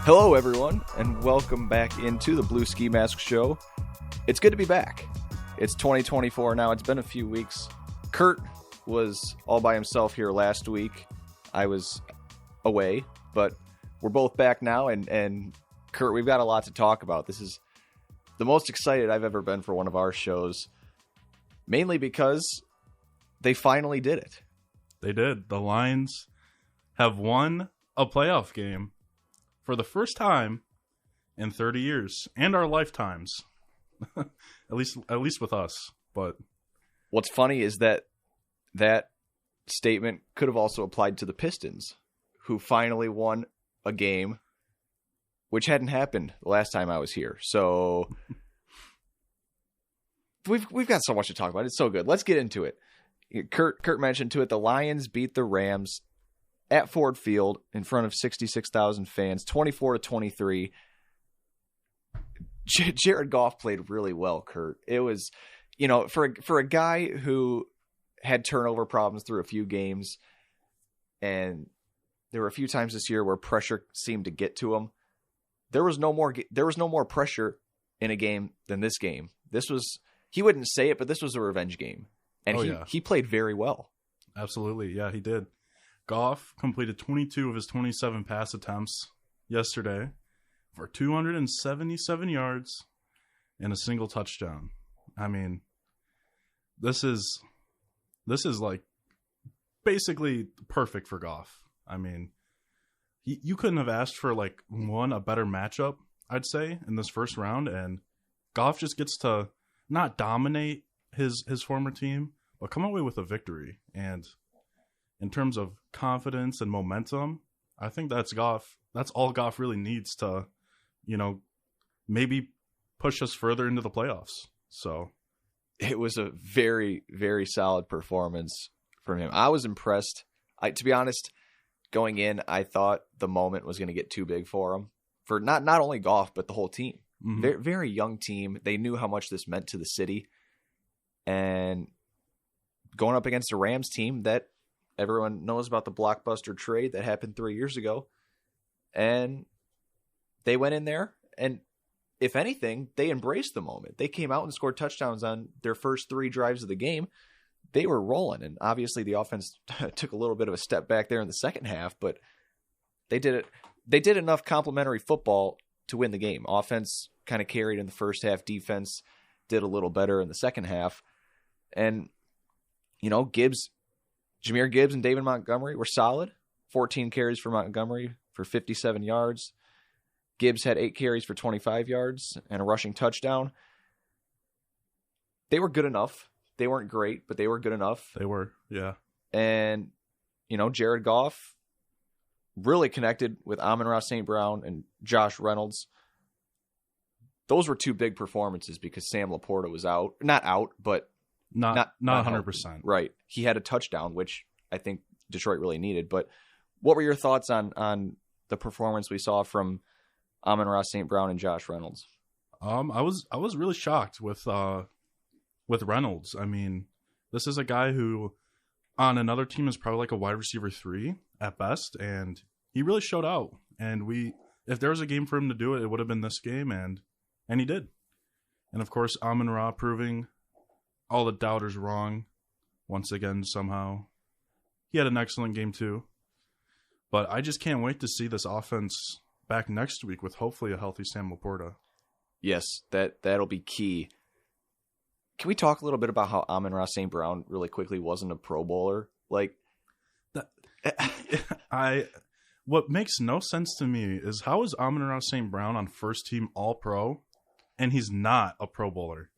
Hello, everyone, and welcome back into the Blue Ski Mask Show. It's good to be back. It's 2024 now. It's been a few weeks. Kurt was all by himself here last week. I was away, but we're both back now, and Kurt, we've got a lot to talk about. This is the most excited I've ever been for one of our shows, mainly because they finally did it. They did. The Lions have won a playoff game for the first time in 30 years and our lifetimes. at least with us. But what's funny is that statement could have also applied to the Pistons, who finally won a game, which hadn't happened the last time I was here. So we've got so much to talk about. It's so good. Let's get into it. Kurt mentioned to it. The Lions beat the Rams at Ford Field in front of 66,000 fans, 24-23. Jared Goff played really well, Kurt. It was, for a guy who had turnover problems through a few games, and there were a few times this year where pressure seemed to get to him. There was no more pressure in a game than this game. This was, he wouldn't say it, but this was a revenge game. And he played very well. Absolutely. Yeah, he did. Goff completed 22 of his 27 pass attempts yesterday for 277 yards and a single touchdown. I mean, this is like basically perfect for Goff. I mean, you couldn't have asked for a better matchup, I'd say, in this first round, and Goff just gets to not dominate his former team, but come away with a victory. And in terms of confidence and momentum, I think that's Goff. That's all Goff really needs to, maybe push us further into the playoffs. So it was a very, very solid performance from him. I was impressed. To be honest, going in, I thought the moment was going to get too big for him. For not only Goff, but the whole team. Mm-hmm. Very, very young team. They knew how much this meant to the city. And going up against a Rams team that everyone knows about, the blockbuster trade that happened 3 years ago. And they went in there, and if anything, they embraced the moment. They came out and scored touchdowns on their first 3 drives of the game. They were rolling, and obviously the offense took a little bit of a step back there in the second half, but they did it. They did enough complementary football to win the game. Offense kind of carried in the first half. Defense did a little better in the second half. And, Jahmyr Gibbs and David Montgomery were solid. 14 carries for Montgomery for 57 yards. Gibbs had 8 carries for 25 yards and a rushing touchdown. They were good enough. They weren't great, but they were good enough. They were, yeah. And, Jared Goff really connected with Amon-Ra St. Brown and Josh Reynolds. Those were 2 big performances because Sam Laporta was out. Not out, but not 100%. Healthy. Right. He had a touchdown, which I think Detroit really needed. But what were your thoughts on the performance we saw from Amon-Ra St. Brown and Josh Reynolds? I was really shocked with Reynolds. I mean, this is a guy who on another team is probably like a wide receiver 3 at best, and he really showed out. And if there was a game for him to do it, it would have been this game, and he did. And of course, Amon-Ra proving all the doubters wrong once again somehow. He had an excellent game too. But I just can't wait to see this offense back next week with hopefully a healthy Sam Laporta. Yes, that'll be key. Can we talk a little bit about how Amon-Ra St. Brown really quickly wasn't a Pro Bowler? What makes no sense to me is how is Amon-Ra St. Brown on first team All-Pro and he's not a Pro Bowler?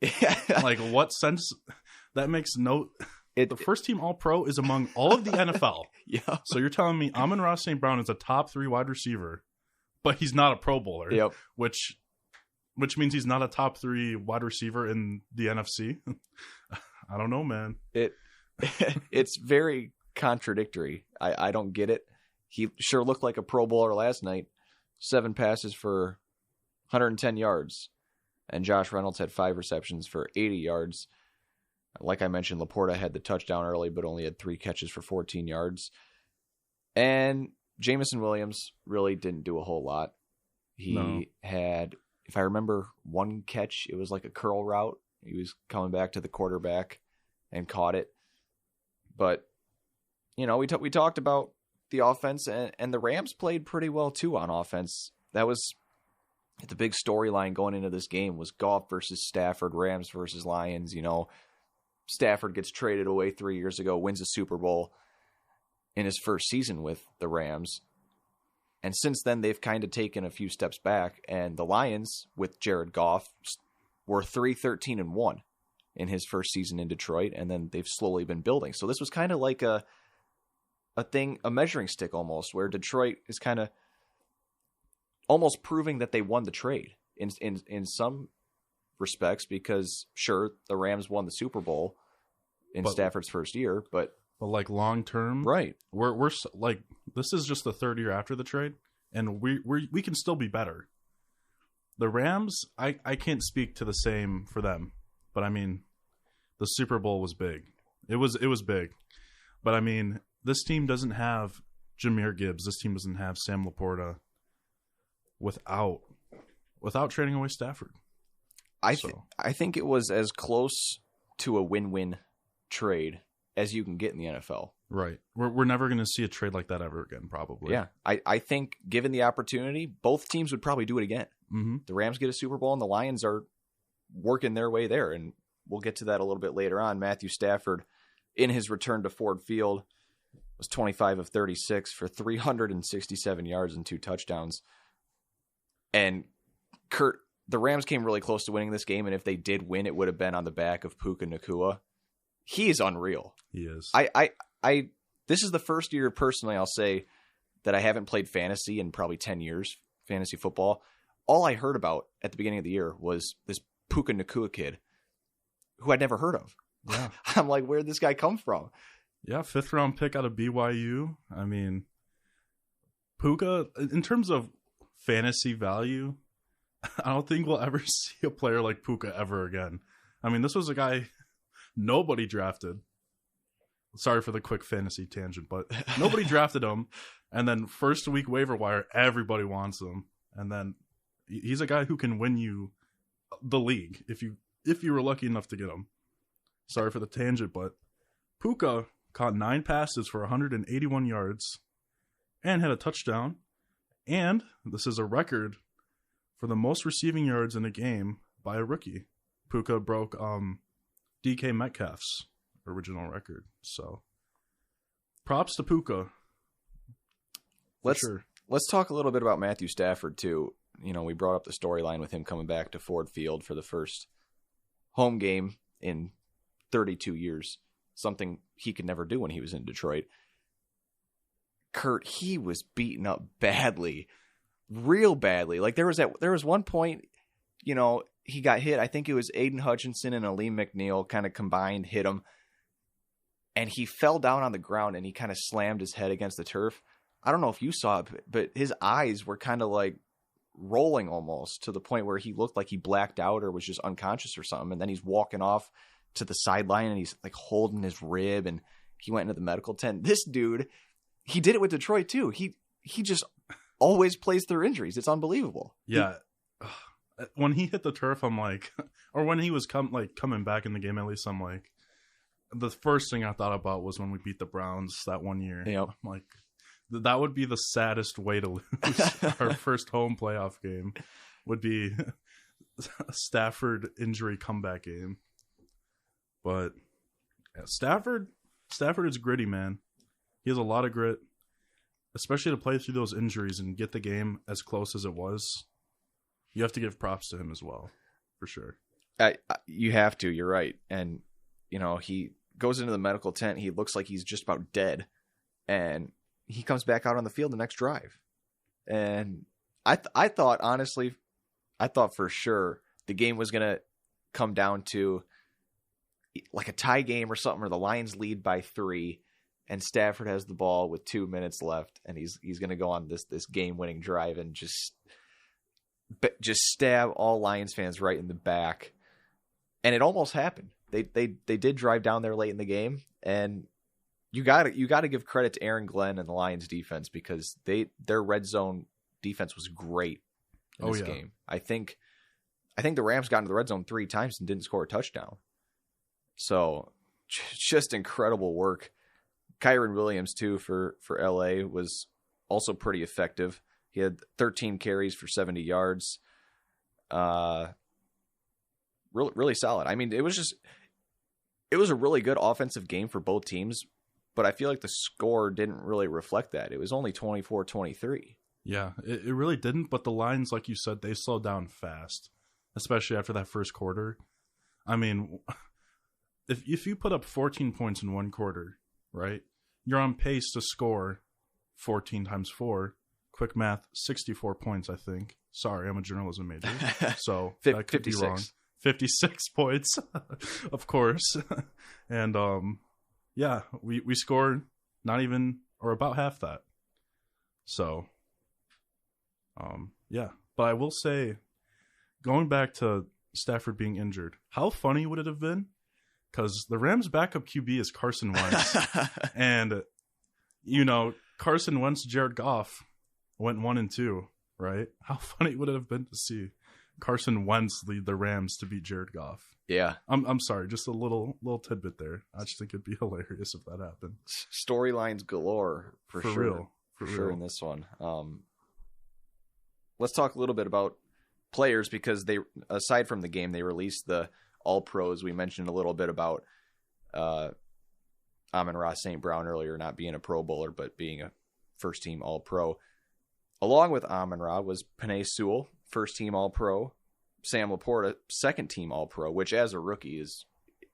What sense? That makes no... The first team All-Pro is among all of the NFL. Yeah. So you're telling me Amon-Ra St. Brown is a top 3 wide receiver, but he's not a Pro Bowler. Yep. Which means he's not a top 3 wide receiver in the NFC. I don't know, man. It's very contradictory. I don't get it. He sure looked like a Pro Bowler last night. 7 passes for 110 yards. And Josh Reynolds had 5 receptions for 80 yards. Like I mentioned, Laporta had the touchdown early, but only had 3 catches for 14 yards. And Jameson Williams really didn't do a whole lot. He had, if I remember, one catch. It was like a curl route. He was coming back to the quarterback and caught it. But, you know, we talked about the offense, and the Rams played pretty well, too, on offense. That was the big storyline going into this game was Goff versus Stafford, Rams versus Lions. You know, Stafford gets traded away 3 years ago, wins a Super Bowl in his first season with the Rams. And since then, they've kind of taken a few steps back. And the Lions, with Jared Goff, were 3-13-1 in his first season in Detroit. And then they've slowly been building. So this was kind of like a measuring stick almost, where Detroit is kind of almost proving that they won the trade in some respects, because sure, the Rams won the Super Bowl in Stafford's first year, but like long term, right? We're like, this is just the third year after the trade, and we can still be better. The Rams, I can't speak to the same for them, but I mean, the Super Bowl was big. It was big, but I mean, this team doesn't have Jahmyr Gibbs. This team doesn't have Sam Laporta without trading away Stafford. I think it was as close to a win-win trade as you can get in the NFL. Right. We're never going to see a trade like that ever again, probably. Yeah. I think given the opportunity, both teams would probably do it again. Mm-hmm. The Rams get a Super Bowl and the Lions are working their way there. And we'll get to that a little bit later on. Matthew Stafford, in his return to Ford Field, was 25 of 36 for 367 yards and 2 touchdowns. And Kurt, the Rams came really close to winning this game, and if they did win, it would have been on the back of Puka Nacua. He is unreal. He is. This is the first year, personally, I'll say, that I haven't played fantasy in probably 10 years, fantasy football. All I heard about at the beginning of the year was this Puka Nacua kid who I'd never heard of. Yeah. I'm like, where'd this guy come from? Yeah, 5th round pick out of BYU. I mean, Puka, in terms of fantasy value, I don't think we'll ever see a player like Puka ever again. I mean, this was a guy nobody drafted. Sorry for the quick fantasy tangent, but nobody drafted him. And then first week waiver wire, everybody wants him. And then he's a guy who can win you the league if you were lucky enough to get him. Sorry for the tangent, but Puka caught 9 passes for 181 yards and had a touchdown. And this is a record for the most receiving yards in a game by a rookie. Puka broke DK Metcalf's original record. So props to Puka. Let's talk a little bit about Matthew Stafford too. You know, we brought up the storyline with him coming back to Ford Field for the first home game in 32 years. Something he could never do when he was in Detroit. Kurt, he was beaten up badly. Real badly. Like there was one point, you know, he got hit. I think it was Aiden Hutchinson and Aleem McNeil kind of combined hit him. And he fell down on the ground and he kind of slammed his head against the turf. I don't know if you saw it, but his eyes were kind of like rolling almost to the point where he looked like he blacked out or was just unconscious or something. And then he's walking off to the sideline and he's like holding his rib and he went into the medical tent. This dude, he did it with Detroit too. He just always plays through injuries. It's unbelievable. Yeah. When he hit the turf, I'm like, or when he was coming back in the game, at least I'm like, the first thing I thought about was when we beat the Browns that one year. Yep. I'm like, that would be the saddest way to lose. Our first home playoff game would be a Stafford injury comeback game. But yeah, Stafford is gritty, man. He has a lot of grit, especially to play through those injuries and get the game as close as it was. You have to give props to him as well, for sure. You have to. You're right. And, you know, he goes into the medical tent. He looks like he's just about dead. And he comes back out on the field the next drive. And I thought, honestly, for sure the game was going to come down to like a tie game or something, or the Lions lead by 3. And Stafford has the ball with 2 minutes left. And he's going to go on this game-winning drive and just stab all Lions fans right in the back. And it almost happened. They did drive down there late in the game, and you got to give credit to Aaron Glenn and the Lions defense, because their red zone defense was great in this game. I think the Rams got into the red zone 3 times and didn't score a touchdown. So just incredible work. Kyron Williams, too, for LA was also pretty effective. He had 13 carries for 70 yards. Really solid. I mean, it was a really good offensive game for both teams, but I feel like the score didn't really reflect that. It was only 24-23. Yeah, it really didn't, but the Lions, like you said, they slowed down fast, especially after that first quarter. I mean, if you put up 14 points in one quarter, right, you're on pace to score 14 times 4. Quick math, 64 points, I think. Sorry, I'm a journalism major, so that could 56. be wrong. 56 points, of course. And, yeah, we scored not even, or about half that. So, yeah. But I will say, going back to Stafford being injured, how funny would it have been? Because the Rams' backup QB is Carson Wentz. And, Carson Wentz, Jared Goff went 1-2, right? How funny would it have been to see Carson Wentz lead the Rams to beat Jared Goff? Yeah. I'm sorry, just a little tidbit there. I just think it'd be hilarious if that happened. Storylines galore for sure. Real. For sure in this one. Let's talk a little bit about players, because they, aside from the game, they released the All-Pros. We mentioned a little bit about Amon-Ra St. Brown earlier, not being a Pro Bowler, but being a first-team All-Pro. Along with Amon-Ra was Penei Sewell, first-team All-Pro. Sam Laporta, second-team All-Pro, which as a rookie is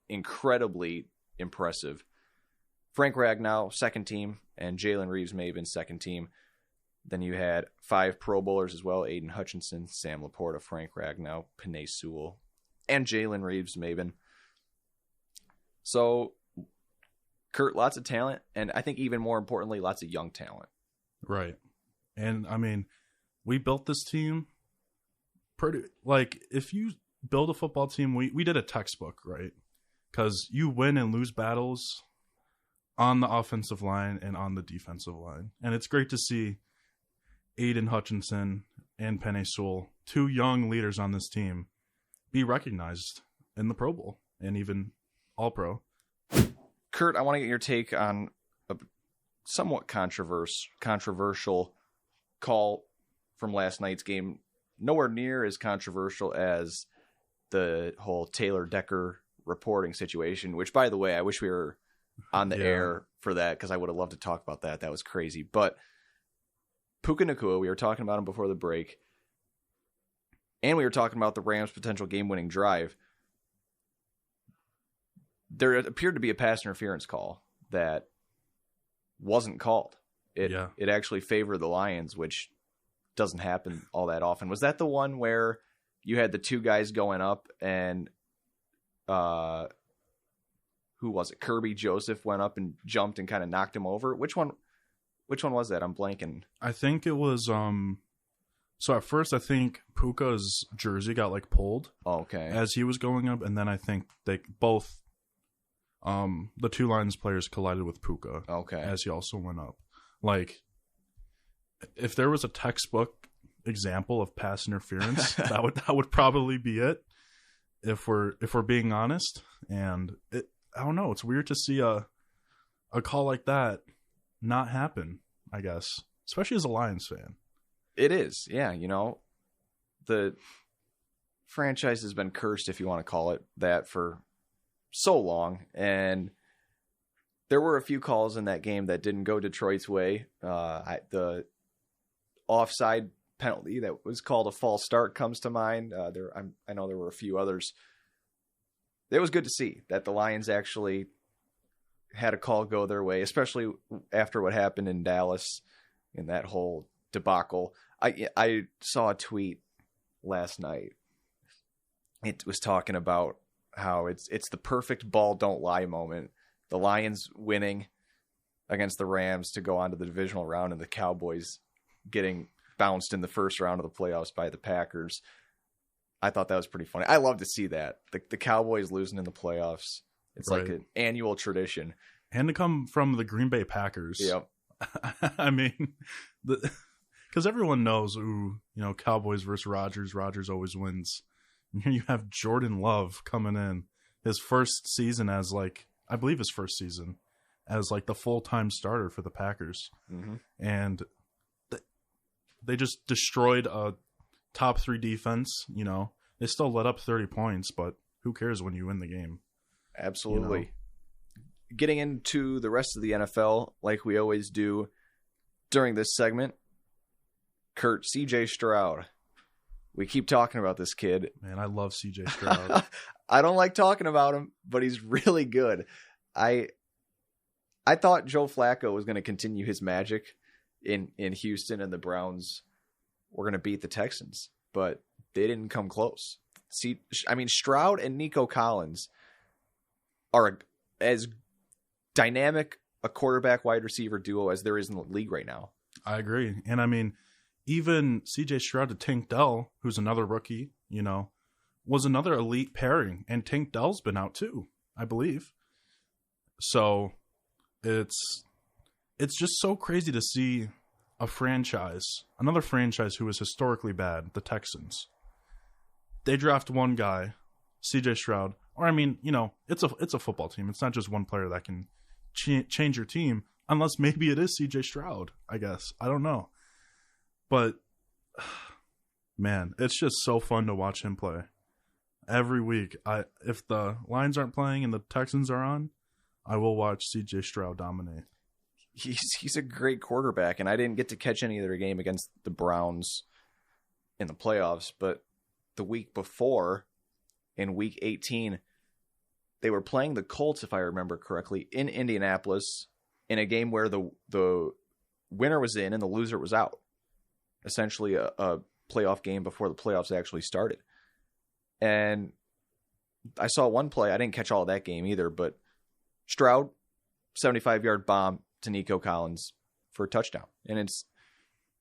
incredibly impressive. Frank Ragnow, second-team, and Jalen Reeves-Maybin, second-team. Then you had 5 Pro Bowlers as well: Aiden Hutchinson, Sam Laporta, Frank Ragnow, Penei Sewell, and Jalen Reeves-Maybin. So, Kurt, lots of talent, and I think even more importantly, lots of young talent. Right. And, I mean, we built this team pretty... Like, if you build a football team, we did a textbook, right? Because you win and lose battles on the offensive line and on the defensive line. And it's great to see Aiden Hutchinson and Penei Sewell, 2 young leaders on this team, be recognized in the Pro Bowl and even All-Pro. Kurt, I want to get your take on a somewhat controversial call from last night's game. Nowhere near as controversial as the whole Taylor Decker reporting situation, which, by the way, I wish we were on the air for that, because I would have loved to talk about that. That was crazy. But Puka Nacua, we were talking about him before the break, and we were talking about the Rams' potential game-winning drive. There appeared to be a pass interference call that wasn't called. It actually favored the Lions, which doesn't happen all that often. Was that the one where you had the 2 guys going up and who was it? Kirby Joseph went up and jumped and kind of knocked him over? Which one was that? I'm blanking. I think it was so at first I think Puka's jersey got pulled. Oh, okay. As he was going up, and then I think they both the 2 Lions players collided with Puka. Okay. As he also went up. If there was a textbook example of pass interference, that would probably be it. If we're being honest, and I don't know, it's weird to see a call like that not happen, I guess, especially as a Lions fan. It is, yeah. The franchise has been cursed, if you want to call it that, for so long, and there were a few calls in that game that didn't go Detroit's way. The offside penalty that was called a false start comes to mind. I know there were a few others. It was good to see that the Lions actually had a call go their way, especially after what happened in Dallas in that whole debacle. I saw a tweet last night. It was talking about how it's the perfect ball don't lie moment. The Lions winning against the Rams to go on to the divisional round, and the Cowboys getting bounced in the first round of the playoffs by the Packers. I thought that was pretty funny. I love to see that. The Cowboys losing in the playoffs. It's right. Like an annual tradition. And to come from the Green Bay Packers. Yep. I mean, because everyone knows, Cowboys versus Rodgers. Rodgers always wins. And here you have Jordan Love coming in his first season as I believe his first season as the full-time starter for the Packers. Mm-hmm. And they just destroyed a top 3 defense. They still let up 30 points, but who cares when you win the game? Absolutely. Getting into the rest of the NFL, like we always do during this segment, Kurt, CJ Stroud. We keep talking about this kid. Man, I love CJ Stroud. I don't like talking about him, but he's really good. I thought Joe Flacco was going to continue his magic in Houston, and the Browns were going to beat the Texans, but they didn't come close. Stroud and Nico Collins are as dynamic a quarterback wide receiver duo as there is in the league right now. I agree. And even CJ Stroud to Tank Dell, who's another rookie, was another elite pairing. And Tank Dell's been out too, I believe. So it's just so crazy to see another franchise who is historically bad, the Texans. They draft one guy, CJ Stroud. Or, it's a football team. It's not just one player that can change your team, unless maybe it is CJ Stroud, I guess. I don't know. But, man, it's just so fun to watch him play. Every week, if the Lions aren't playing and the Texans are on, I will watch CJ Stroud dominate. He's a great quarterback, and I didn't get to catch any of their game against the Browns in the playoffs, but the week before, in week 18, they were playing the Colts, if I remember correctly, in Indianapolis in a game where the winner was in and the loser was out. Essentially a playoff game before the playoffs actually started. And I saw one play. I didn't catch all of that game either, but Stroud, 75-yard bomb to Nico Collins for a touchdown. And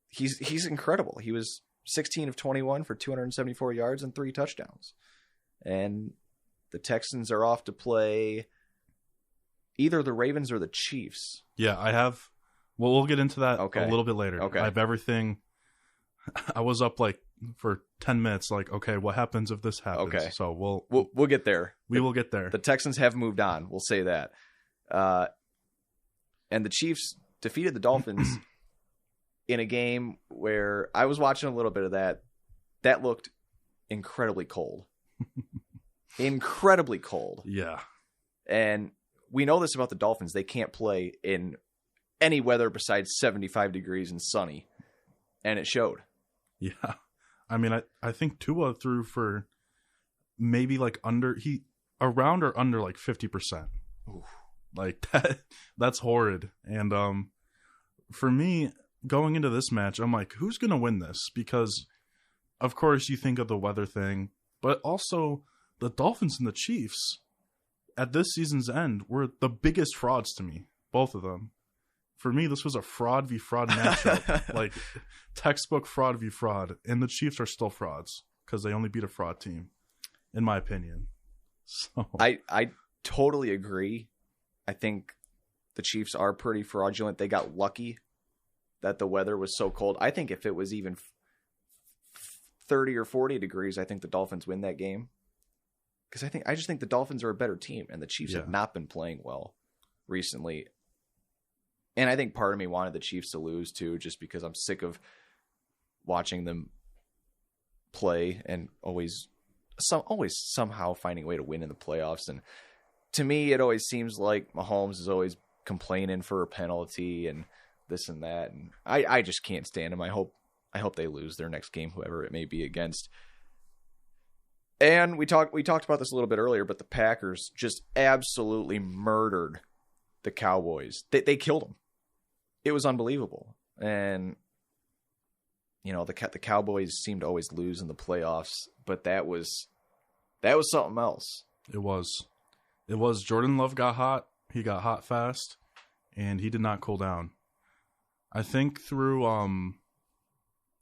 he's incredible. He was 16 of 21 for 274 yards and 3 touchdowns. And the Texans are off to play either the Ravens or the Chiefs. Yeah, I have. Well, we'll get into that a little bit later. Okay. I have everything. I was up for 10 minutes. Okay, what happens if this happens? Okay. So we'll get there. We will get there. The Texans have moved on. We'll say that. And the Chiefs defeated the Dolphins in a game where I was watching a little bit of that. That looked incredibly cold. Incredibly cold. Yeah. And we know this about the Dolphins. They can't play in any weather besides 75 degrees and sunny. And it showed. Yeah. I think Tua threw for maybe around or under 50%. Oof. That's horrid. And for me, going into this match, I'm like, who's going to win this? Because, of course, you think of the weather thing, but also the Dolphins and the Chiefs at this season's end were the biggest frauds to me, both of them. For me, this was a fraud v. fraud matchup, textbook fraud v. fraud, and the Chiefs are still frauds because they only beat a fraud team, in my opinion. So I totally agree. I think the Chiefs are pretty fraudulent. They got lucky that the weather was so cold. I think if it was even 30 or 40 degrees, I think the Dolphins win that game. Because I just think the Dolphins are a better team, and the Chiefs have not been playing well recently. And I think part of me wanted the Chiefs to lose too, just because I'm sick of watching them play and always somehow finding a way to win in the playoffs. And to me, it always seems like Mahomes is always complaining for a penalty and this and that. And I just can't stand him. I hope they lose their next game, whoever it may be against. And we talked about this a little bit earlier, but the Packers just absolutely murdered the Cowboys. They killed them. It was unbelievable. And the Cowboys seem to always lose in the playoffs, but that was something else. It was. Jordan Love got hot. He got hot fast, and he did not cool down. I think through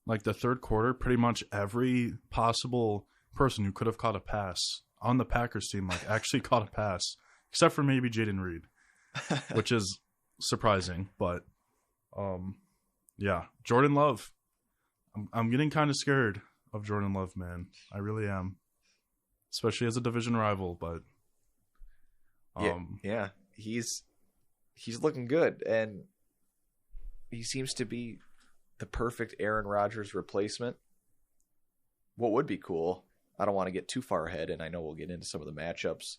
the third quarter, pretty much every possible person who could have caught a pass on the Packers team actually caught a pass, except for maybe Jaden Reed, which is surprising. But Jordan Love, I'm getting kind of scared of Jordan Love, man. I really am, especially as a division rival. But yeah, he's looking good, and he seems to be the perfect Aaron Rodgers replacement. What would be cool, I don't want to get too far ahead, and I know we'll get into some of the matchups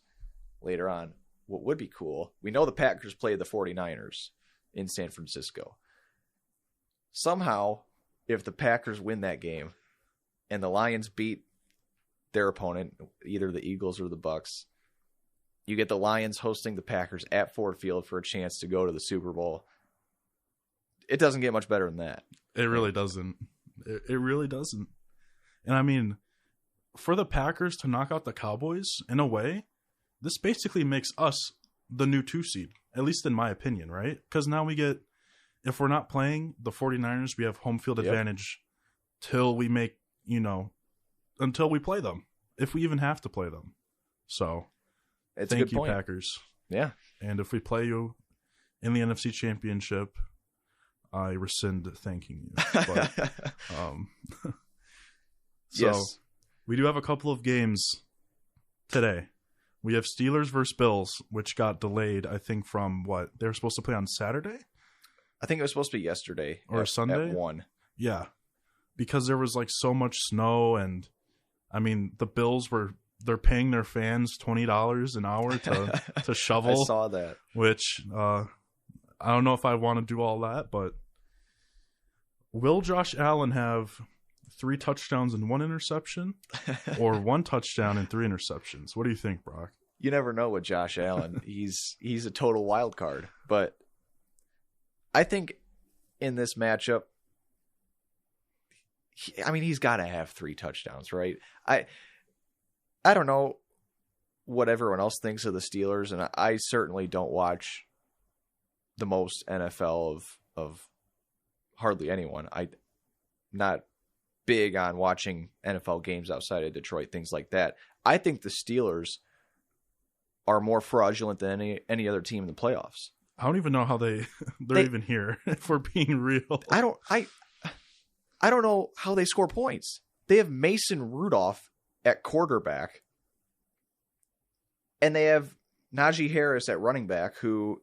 later on. What would be cool, we know the Packers play the 49ers in San Francisco. Somehow, if the Packers win that game and the Lions beat their opponent, either the Eagles or the Bucks, you get the Lions hosting the Packers at Ford Field for a chance to go to the Super Bowl. It doesn't get much better than that. It really doesn't. It really doesn't. And I mean, for the Packers to knock out the Cowboys, in a way, this basically makes us the new 2 seed, at least in my opinion, right? Because now we get, if we're not playing the 49ers, we have home field advantage till we make, until we play them, if we even have to play them. So, thank you, Packers. Yeah. And if we play you in the NFC Championship, I rescind thanking you. But, yes. We do have a couple of games today. We have Steelers versus Bills, which got delayed, I think, from what? They were supposed to play on Saturday? I think it was supposed to be yesterday. Or Sunday? At 1. Yeah. Because there was so much snow, and I mean, the Bills they're paying their fans $20 an hour to shovel. I saw that. Which, I don't know if I want to do all that, but will Josh Allen have 3 touchdowns and 1 interception, or 1 touchdown and 3 interceptions? What do you think, Brock? You never know with Josh Allen. He's a total wild card. But I think in this matchup, he's got to have 3 touchdowns, right? I don't know what everyone else thinks of the Steelers, and I certainly don't watch the most NFL of hardly anyone. I'm not big on watching NFL games outside of Detroit, things like that. I think the Steelers are more fraudulent than any other team in the playoffs. I don't even know how they're even here, if we're being real. I don't know how they score points. They have Mason Rudolph at quarterback, and they have Najee Harris at running back, who,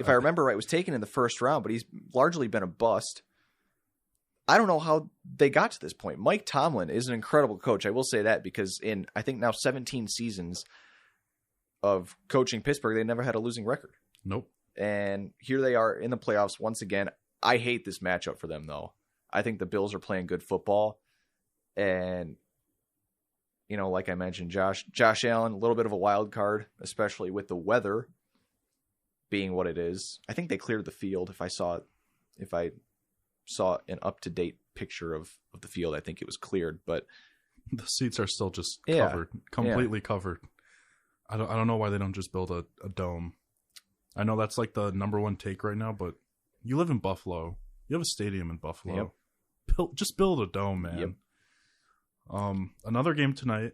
if I remember right, was taken in the first round, but he's largely been a bust. I don't know how they got to this point. Mike Tomlin is an incredible coach. I will say that, because in, I think now 17 seasons of coaching Pittsburgh, they never had a losing record. Nope. And here they are in the playoffs once again. I hate this matchup for them, though. I think the Bills are playing good football. And, like I mentioned, Josh Allen, a little bit of a wild card, especially with the weather being what it is. I think they cleared the field. If I saw an up-to-date picture of the field, I think it was cleared, but the seats are still just covered, completely covered. I don't know why they don't just build a dome. I know that's like the number one take right now, but you live in Buffalo. You have a stadium in Buffalo. Yep. Just build a dome, man. Yep. Another game tonight,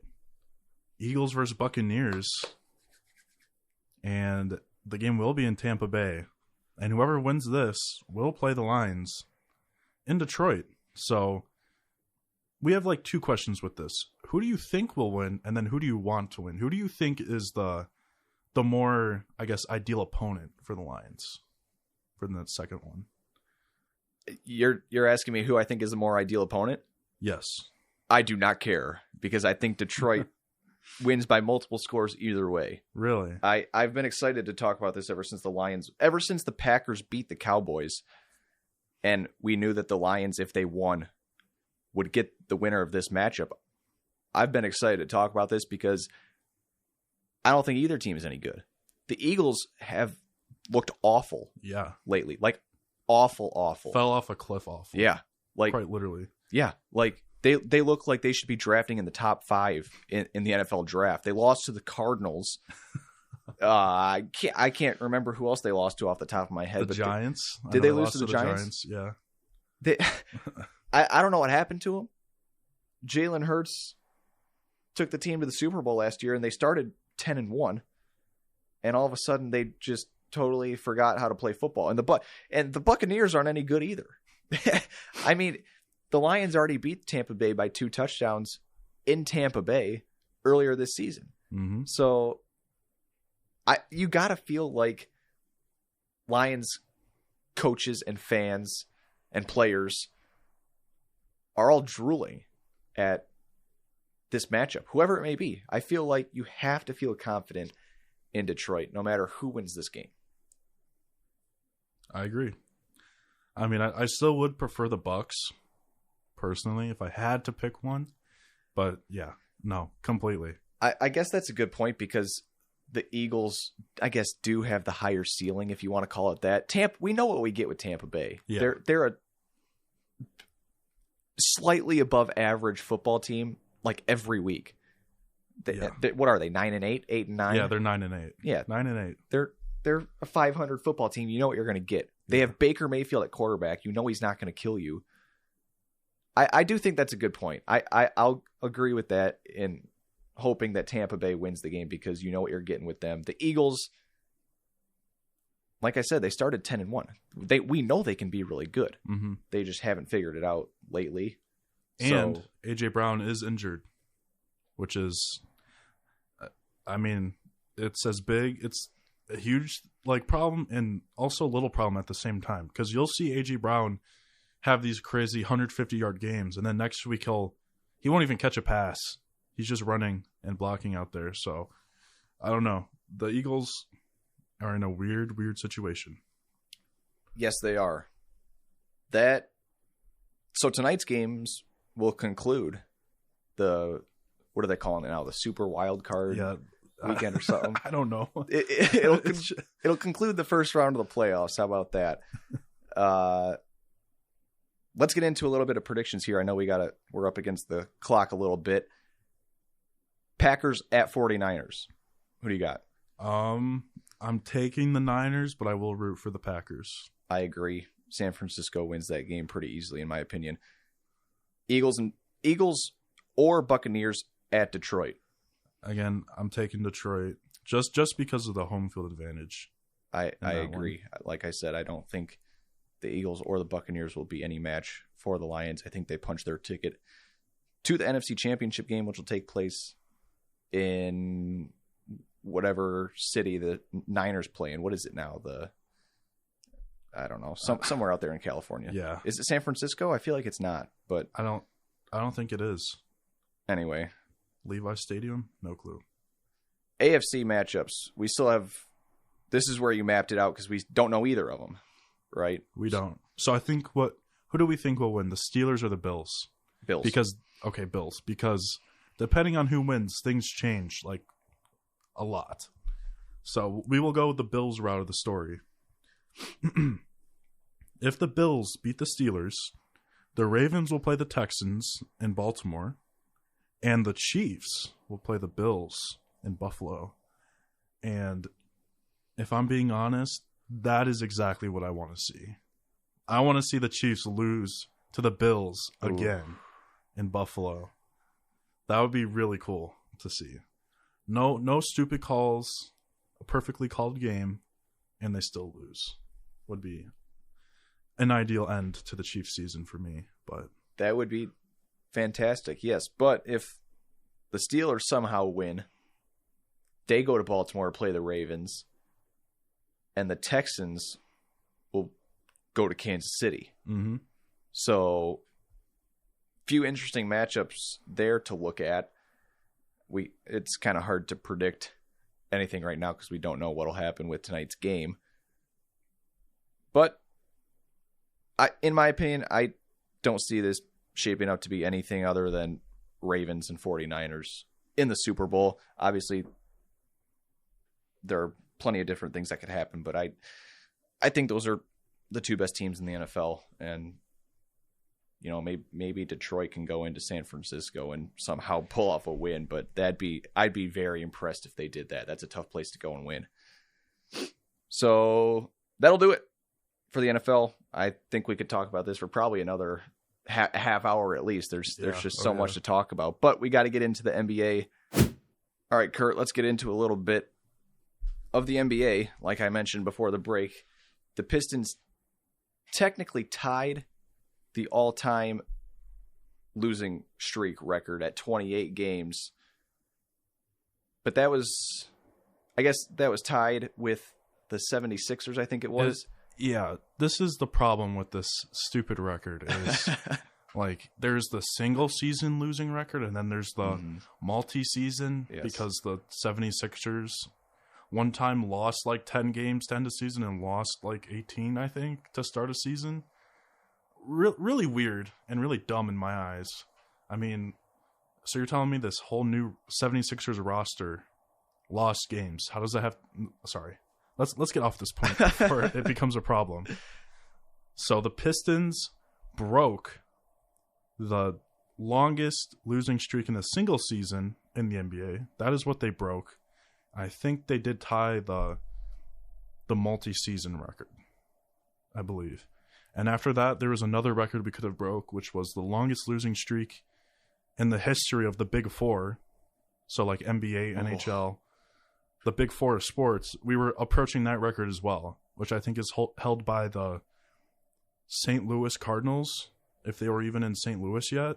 Eagles versus Buccaneers, and the game will be in Tampa Bay, and whoever wins this will play the Lions in Detroit. So we have 2 questions with this. Who do you think will win, and then who do you want to win? Who do you think is the more, I guess, ideal opponent for the Lions for the second one? You're asking me who I think is the more ideal opponent? Yes. I do not care, because I think Detroit wins by multiple scores either way. Really? I've been excited to talk about this ever since the Packers beat the Cowboys, and we knew that the Lions, if they won, would get the winner of this matchup. I've been excited to talk about this because I don't think either team is any good. The Eagles have looked awful lately. Awful. Fell off a cliff awful. Yeah. Quite literally. Yeah. They look like they should be drafting in the top 5 in the NFL draft. They lost to the Cardinals. I can't remember who else they lost to off the top of my head. The Giants. Did they lose to the Giants? Yeah. I don't know what happened to them. Jalen Hurts took the team to the Super Bowl last year, and they started 10-1, and all of a sudden they just totally forgot how to play football. And the Buccaneers aren't any good either. I mean, the Lions already beat Tampa Bay by 2 touchdowns in Tampa Bay earlier this season. Mm-hmm. So you got to feel like Lions coaches and fans and players are all drooling at this matchup, whoever it may be. I feel like you have to feel confident in Detroit, no matter who wins this game. I agree. I mean, I still would prefer the Bucks, personally, if I had to pick one. But yeah, no, completely. I guess that's a good point because the Eagles, I guess, do have the higher ceiling, if you want to call it that. We know what we get with Tampa Bay. Yeah. They're a slightly above average football team, like every week. What are they? 9-8, 8-9? Yeah, they're 9-8. Yeah, 9-8. They're a 500 football team. You know what you're going to get. They have Baker Mayfield at quarterback. You know he's not going to kill you. I do think that's a good point. I'll agree with that in hoping that Tampa Bay wins the game because you know what you're getting with them. The Eagles, like I said, they started 10-1. We know they can be really good. Mm-hmm. They just haven't figured it out lately. And A.J. Brown is injured, which is, I mean, it's as big. It's a huge problem and also a little problem at the same time because you'll see A.J. Brown have these crazy 150-yard games, and then next week he won't even catch a pass. He's just running and blocking out there. So I don't know. The Eagles are in a weird situation. Yes, they are. So tonight's games will conclude what are they calling it now? The Super Wild Card weekend or something? I don't know. It'll conclude the first round of the playoffs. How about that? Let's get into a little bit of predictions here. I know we're up against the clock a little bit. Packers at 49ers. Who do you got? I'm taking the Niners, but I will root for the Packers. I agree. San Francisco wins that game pretty easily, in my opinion. Eagles or Buccaneers at Detroit. Again, I'm taking Detroit just because of the home field advantage. I agree. Like I said, I don't think the Eagles or the Buccaneers will be any match for the Lions. I think they punch their ticket to the NFC Championship game, which will take place in whatever city the Niners play in. What is it now? I don't know. Somewhere out there in California. Yeah. Is it San Francisco? I feel like it's not, but I don't think it is. Anyway, Levi Stadium? No clue. AFC matchups. We still have. This is where you mapped it out because we don't know either of them, right? We don't. So I think who do we think will win? The Steelers or the Bills? Bills. Bills. Because depending on who wins, things change like a lot. So we will go with the Bills route of the story. If the Bills beat the Steelers, the Ravens will play the Texans in Baltimore, and the Chiefs will play the Bills in Buffalo. And if I'm being honest, that is exactly what I want to see. I want to see the Chiefs lose to the Bills again in Buffalo. That would be really cool to see. No stupid calls, a perfectly called game, and they still lose. Would be an ideal end to the Chiefs season for me, but that would be fantastic. Yes, but if the Steelers somehow win, they go to Baltimore to play the Ravens, and the Texans will go to Kansas City. Mm-hmm. So, few interesting matchups there to look at. It's kind of hard to predict anything right now because we don't know what will happen with tonight's game. But in my opinion, I don't see this shaping up to be anything other than Ravens and 49ers in the Super Bowl. Obviously, there are plenty of different things that could happen, but I think those are the two best teams in the NFL. And, you know, maybe Detroit can go into San Francisco and somehow pull off a win, but I'd be very impressed if they did that. That's a tough place to go and win. So that'll do it for the NFL. I think we could talk about this for probably another half hour at least. There's just so much to talk about, but we got to get into the NBA. All right, Kurt, let's get into a little bit of the NBA. Like I mentioned before the break, the Pistons technically tied the all-time losing streak record at 28 games. But that was, I guess that was tied with the 76ers, I think it was. Yeah, this is the problem with this stupid record is like there's the single season losing record and then there's the multi-season because the 76ers one time lost like 10 games to end a season and lost like 18, I think, to start a season. Really weird and really dumb in my eyes. I mean, so you're telling me this whole new 76ers roster lost games. How does that have... Sorry. Let's get off this point before it becomes a problem. So the Pistons broke the longest losing streak in a single season in the NBA. That is what they broke. I think they did tie the multi-season record, I believe. And after that, there was another record we could have broke, which was the longest losing streak in the history of the Big Four. So like NBA, NHL, the Big Four of sports. We were approaching that record as well, which I think is held by the St. Louis Cardinals, if they were even in St. Louis yet,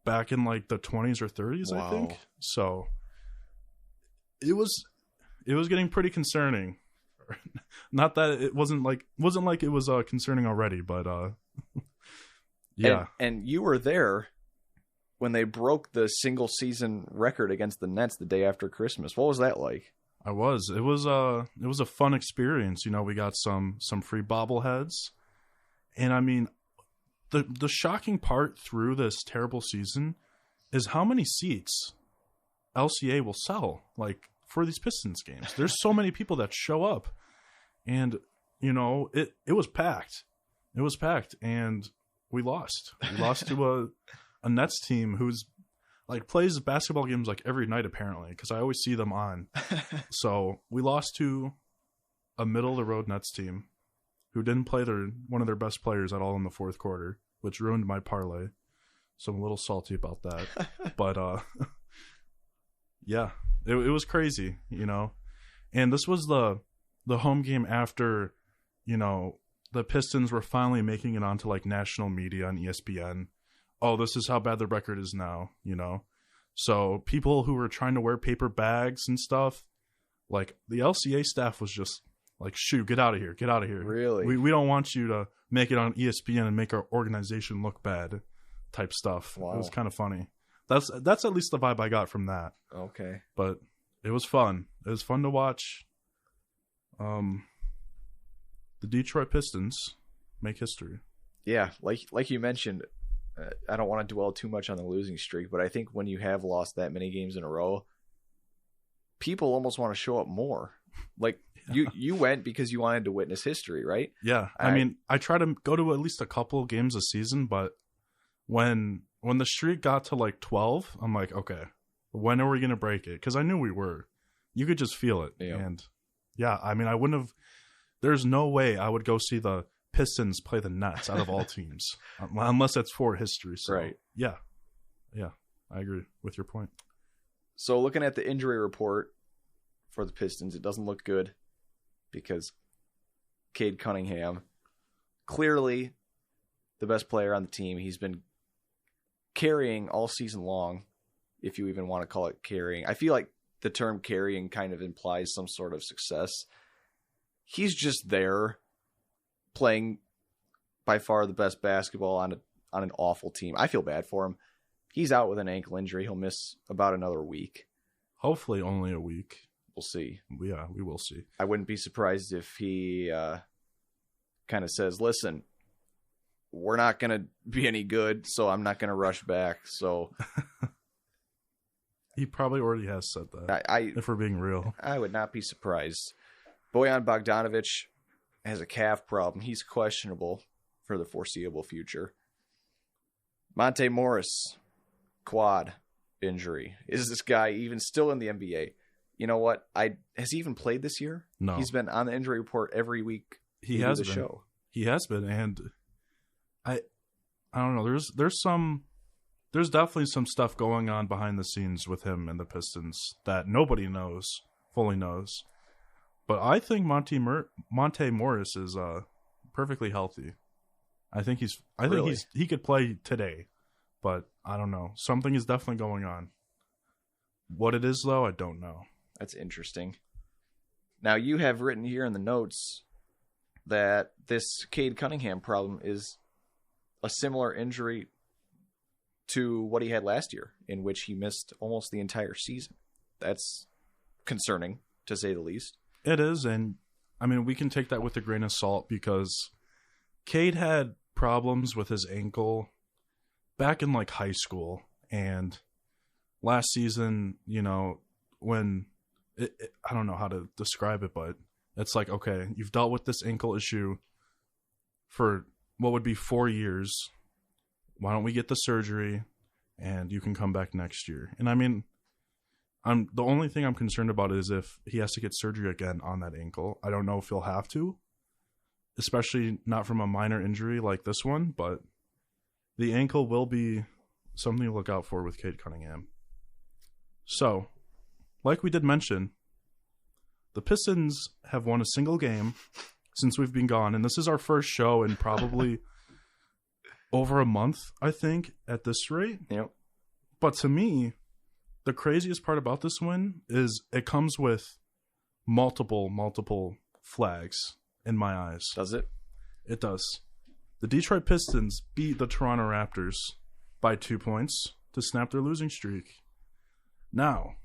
back in like the 20s or 30s, I think. So it was getting pretty concerning. Not that it wasn't like it was concerning already, but yeah. And you were there when they broke the single season record against the Nets the day after Christmas. What was that like? I was. It was a fun experience. You know, we got some free bobbleheads, and I mean, the shocking part through this terrible season is how many seats LCA will sell. Like for these Pistons games, there's so many people that show up, and you know it was packed. It was packed, and we lost. We lost to a Nets team who's like plays basketball games like every night apparently, because I always see them on. So we lost to a middle of the road Nets team who didn't play one of their best players at all in the fourth quarter, which ruined my parlay. So I'm a little salty about that. But yeah, it was crazy, you know. And this was the home game after, you know, the Pistons were finally making it onto like national media on ESPN. Oh, this is how bad the record is now, you know? So people who were trying to wear paper bags and stuff, like the LCA staff was just like, shoot, get out of here. Get out of here. Really? We don't want you to make it on ESPN and make our organization look bad type stuff. Wow. It was kind of funny. That's at least the vibe I got from that. Okay. But it was fun. It was fun to watch the Detroit Pistons make history. Yeah, like you mentioned, I don't want to dwell too much on the losing streak, but I think when you have lost that many games in a row, people almost want to show up more. Like you went because you wanted to witness history, right? Yeah. I mean, I try to go to at least a couple games a season, but when the streak got to like 12, I'm like, okay, when are we going to break it? Because I knew we were. You could just feel it. Yeah. And yeah, I mean, I wouldn't have. There's no way I would go see the Pistons play the Nets out of all teams, unless it's for history. So, right. Yeah, I agree with your point. So looking at the injury report for the Pistons, it doesn't look good because Cade Cunningham, clearly the best player on the team. He's been carrying all season long, if you even want to call it carrying. I feel like the term carrying kind of implies some sort of success. He's just there playing by far the best basketball on an awful team. I feel bad for him. He's out with an ankle injury. He'll miss about another week. Hopefully only a week. We'll see. Yeah, we will see. I wouldn't be surprised if he kind of says, listen, we're not going to be any good, so I'm not going to rush back. So he probably already has said that, if we're being real. I would not be surprised. Bojan Bogdanović has a calf problem. He's questionable for the foreseeable future. Monte Morris, quad injury. Is this guy even still in the NBA? You know what? Has he even played this year? No. He's been on the injury report every week. He has been. Show. He has been, and I don't know. There's definitely some stuff going on behind the scenes with him and the Pistons that nobody fully knows. But I think Monte Morris is perfectly healthy. I think Really? he could play today, but I don't know. Something is definitely going on. What it is, though, I don't know. That's interesting. Now, you have written here in the notes that this Cade Cunningham problem is a similar injury to what he had last year, in which he missed almost the entire season. That's concerning, to say the least. It is, and I mean, we can take that with a grain of salt because Cade had problems with his ankle back in like high school, and last season, you know, when I don't know how to describe it, but it's like, okay, you've dealt with this ankle issue for what would be 4 years. Why don't we get the surgery and you can come back next year? And I mean, the only thing I'm concerned about is if he has to get surgery again on that ankle. I don't know if he'll have to, especially not from a minor injury like this one, but the ankle will be something to look out for with Cade Cunningham. So, like we did mention, the Pistons have won a single game since we've been gone, and this is our first show in probably over a month, I think, at this rate. Yep. But to me, the craziest part about this win is it comes with multiple flags in my eyes. Does it? It does. The Detroit Pistons beat the Toronto Raptors by 2 points to snap their losing streak. Now,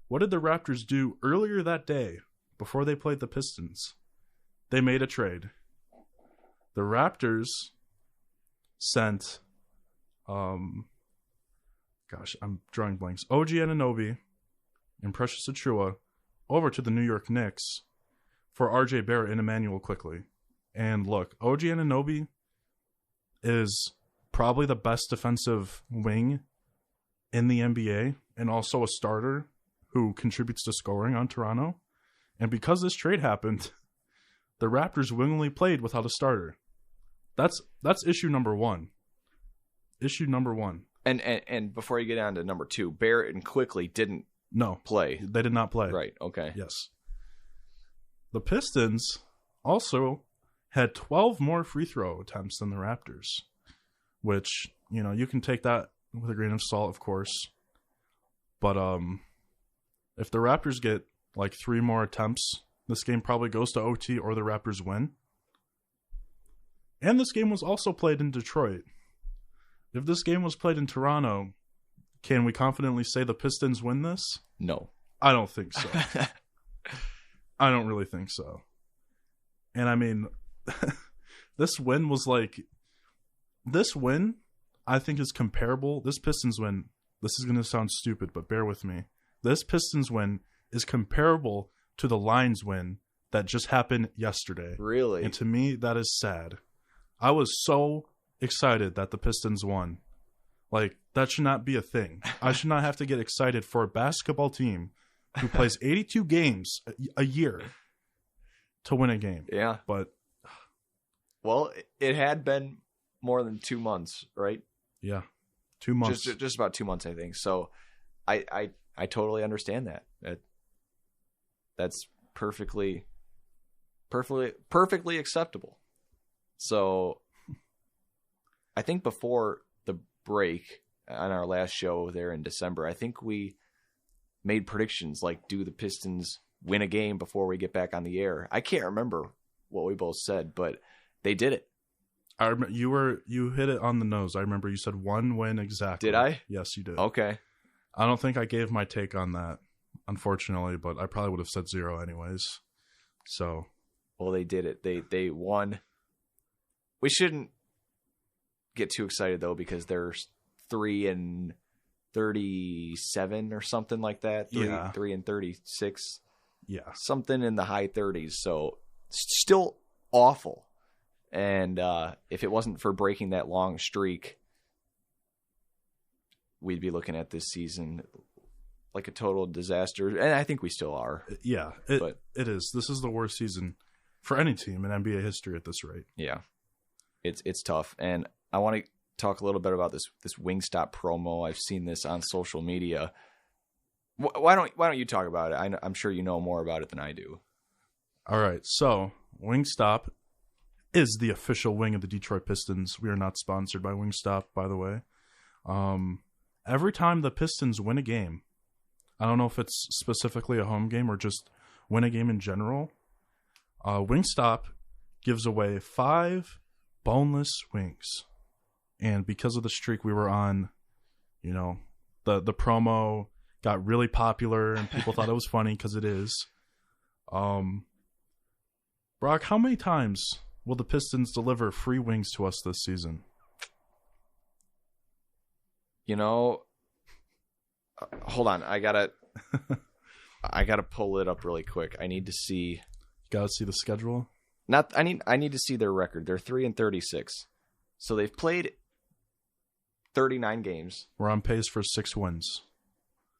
what did the Raptors do earlier that day before they played the Pistons? They made a trade. The Raptors sent, I'm drawing blanks, OG Anunoby and Precious Achiuwa over to the New York Knicks for RJ Barrett and Emmanuel Quickley. And look, OG Anunoby is probably the best defensive wing in the NBA and also a starter who contributes to scoring on Toronto. And because this trade happened, the Raptors willingly played without a starter. That's issue number one. Issue number one. And before you get on to number two, Barrett and Quickley didn't play. They did not play. Right, okay. Yes. The Pistons also had 12 more free throw attempts than the Raptors, which, you know, you can take that with a grain of salt, of course. But if the Raptors get like 3 more attempts, this game probably goes to OT or the Raptors win. And this game was also played in Detroit. If this game was played in Toronto, can we confidently say the Pistons win this? No. I don't think so. I don't really think so. And I mean, this win, I think is comparable. This Pistons win, this is going to sound stupid, but bear with me. This Pistons win is comparable to the Lions win that just happened yesterday. Really? And to me, that is sad. I was so excited that the Pistons won. Like, that should not be a thing. I should not have to get excited for a basketball team who plays 82 games a year to win a game. Yeah. But, well, it had been more than 2 months, right? Yeah. 2 months. Just about 2 months, I think. So I totally understand that. That's perfectly acceptable. So I think before the break on our last show there in December, I think we made predictions like, do the Pistons win a game before we get back on the air? I can't remember what we both said, but they did it. I remember you hit it on the nose. I remember you said 1 win exactly. Did I? Yes, you did. Okay. I don't think I gave my take on that, unfortunately, but I probably would have said 0 anyways. So, well, they did it. They won. We shouldn't get too excited though, because they're 3-37 or something like that. 3-36. Yeah, something in the high 30s. So still awful. And if it wasn't for breaking that long streak, we'd be looking at this season like a total disaster. And I think we still are. Yeah, it is. This is the worst season for any team in NBA history at this rate. Yeah, it's tough. And I want to talk a little bit about this Wingstop promo. I've seen this on social media. Why don't you talk about it? I'm sure you know more about it than I do. All right, so Wingstop is the official wing of the Detroit Pistons. We are not sponsored by Wingstop, by the way. Every time the Pistons win a game, I don't know if it's specifically a home game or just win a game in general, Wingstop gives away 5 boneless wings. And because of the streak we were on, you know, the promo got really popular and people thought it was funny because it is. Brock, how many times will the Pistons deliver free wings to us this season? You know, hold on. I gotta pull it up really quick. I need to see. Gotta see the schedule. I need to see their record. They're 3-36, so they've played 39 games. We're on pace for 6 wins.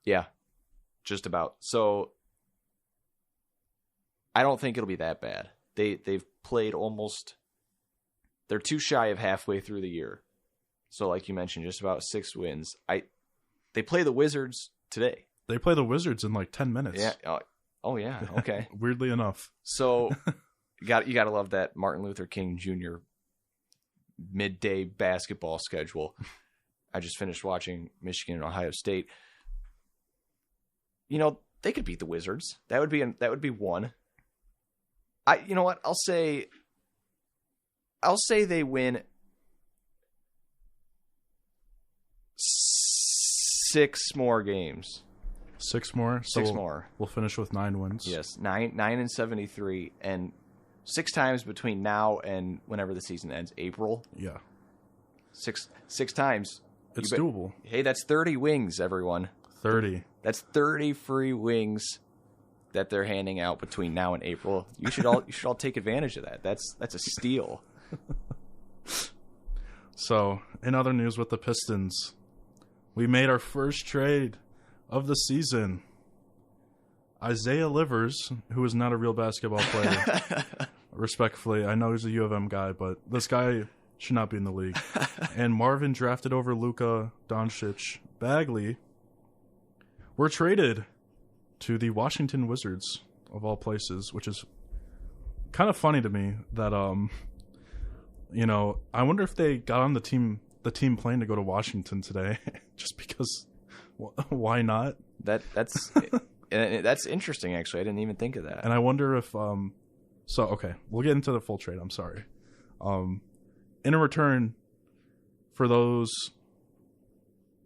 Yeah, just about. So I don't think it'll be that bad. They've played almost. They're too shy of halfway through the year. So like you mentioned, just about 6 wins. They play the Wizards today. They play the Wizards in like 10 minutes. Yeah. Oh yeah. Okay. Weirdly enough. So you got to love that Martin Luther King Jr. midday basketball schedule. I just finished watching Michigan and Ohio State. You know, they could beat the Wizards. That would be one. You know what? I'll say they win 6 more games. 6 more? So 6 more. We'll finish with 9 wins. Yes, 9-73, and 6 times between now and whenever the season ends, April. Yeah. 6 times. It's doable. Hey, that's 30 wings, everyone. 30. That's 30 free wings that they're handing out between now and April. You should all take advantage of that. That's a steal. So, in other news with the Pistons, we made our first trade of the season. Isaiah Livers, who is not a real basketball player, respectfully, I know he's a U of M guy, but this guy should not be in the league. And Marvin drafted over Luka Doncic Bagley were traded to the Washington Wizards, of all places, which is kind of funny to me that, you know, I wonder if they got on the team plane to go to Washington today, just because, why not? That's interesting, actually. I didn't even think of that. And I wonder if, okay, we'll get into the full trade. I'm sorry. In a return for those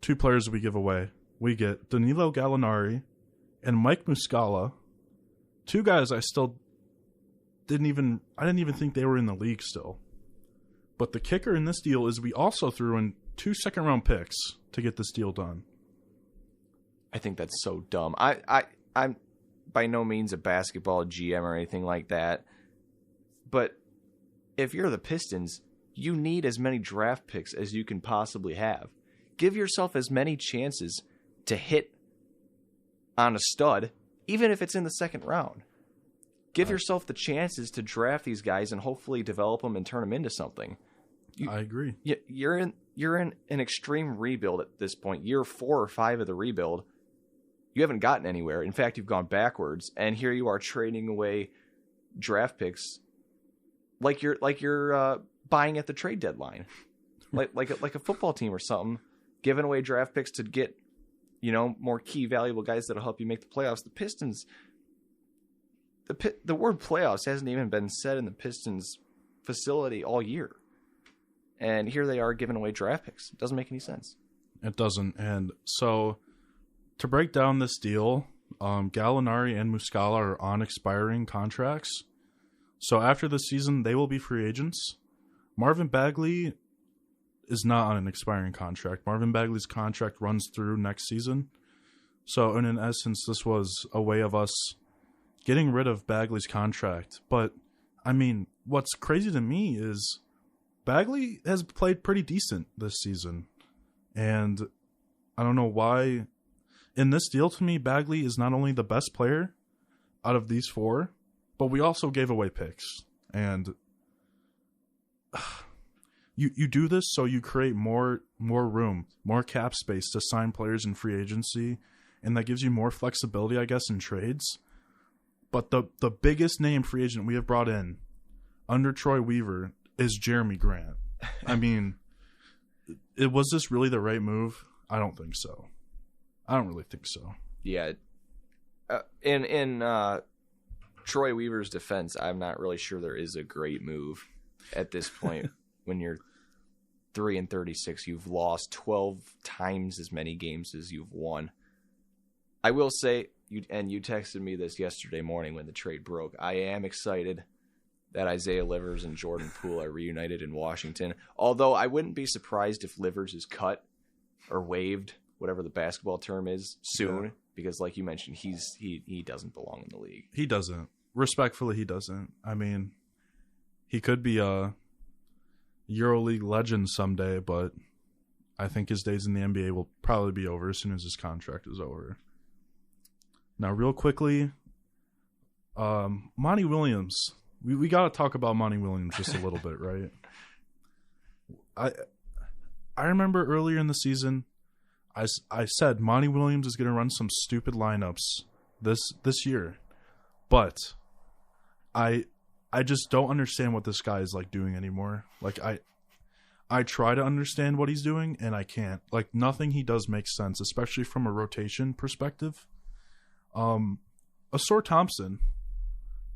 2 players we give away, we get Danilo Gallinari and Mike Muscala, 2 guys I didn't even think they were in the league still. But the kicker in this deal is we also threw in 2 second-round picks to get this deal done. I think that's so dumb. I'm by no means a basketball GM or anything like that. But if you're the Pistons, you need as many draft picks as you can possibly have. Give yourself as many chances to hit on a stud, even if it's in the second round. Give yourself the chances to draft these guys and hopefully develop them and turn them into something. I agree. You're in an extreme rebuild at this point. Year 4 or 5 of the rebuild. You haven't gotten anywhere. In fact, you've gone backwards, and here you are trading away draft picks like you're buying at the trade deadline, like a football team or something, giving away draft picks to get, you know, more key valuable guys that'll help you make the playoffs. The Pistons, the word playoffs hasn't even been said in the Pistons facility all year, and here they are giving away draft picks. It doesn't make any sense. It doesn't. And so to break down this deal, Gallinari and Muscala are on expiring contracts. So after the season, they will be free agents. Marvin Bagley is not on an expiring contract. Marvin Bagley's contract runs through next season. So in essence, this was a way of us getting rid of Bagley's contract. But, I mean, what's crazy to me is Bagley has played pretty decent this season. And I don't know why. In this deal, to me, Bagley is not only the best player out of these 4, but we also gave away picks. And you do this so you create more room, more cap space to sign players in free agency, and that gives you more flexibility, I guess, in trades. But the biggest name free agent we have brought in under Troy Weaver is Jeremy Grant. I mean, was this really the right move? I don't think so. I don't really think so. Yeah. In Troy Weaver's defense, I'm not really sure there is a great move at this point. When you're 3-36, you've lost 12 times as many games as you've won. I will say, you texted me this yesterday morning when the trade broke, I am excited that Isaiah Livers and Jordan Poole are reunited in Washington. Although I wouldn't be surprised if Livers is cut or waived, whatever the basketball term is, soon. Yeah. Because like you mentioned, he doesn't belong in the league. He doesn't. Respectfully, he doesn't. I mean, he could be a EuroLeague legend someday, but I think his days in the NBA will probably be over as soon as his contract is over. Now, real quickly, Monty Williams. We got to talk about Monty Williams just a little bit, right? I remember earlier in the season, I said Monty Williams is going to run some stupid lineups this year, but I just don't understand what this guy is like doing anymore. Like I try to understand what he's doing and I can't. Like nothing he does makes sense, especially from a rotation perspective. Asor Thompson,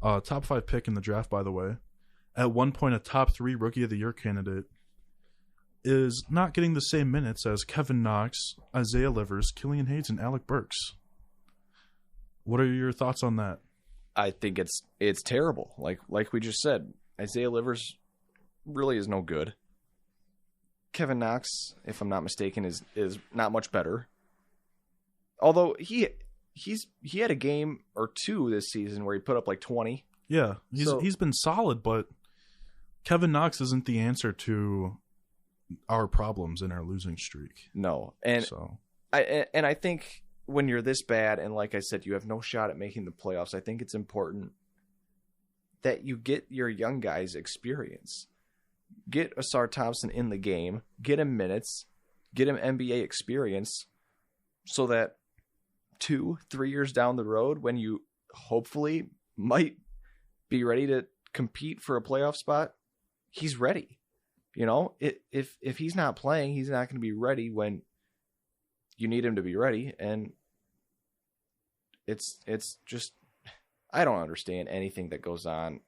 top 5 pick in the draft, by the way, at one point a top 3 rookie of the year candidate, is not getting the same minutes as Kevin Knox, Isaiah Livers, Killian Hayes, and Alec Burks. What are your thoughts on that? I think it's terrible. Like we just said, Isaiah Livers really is no good. Kevin Knox, if I'm not mistaken, is not much better. Although he had a game or two this season where he put up like 20. Yeah, he's been solid, but Kevin Knox isn't the answer to our problems in our losing streak. No, and so I think when you're this bad, and like I said, you have no shot at making the playoffs, I think it's important that you get your young guys experience. Get Asar Thompson in the game, get him minutes, get him NBA experience, so that 2-3 years down the road, when you hopefully might be ready to compete for a playoff spot, he's ready. You know, if he's not playing, he's not going to be ready when you need him to be ready. And it's just, I don't understand anything that goes on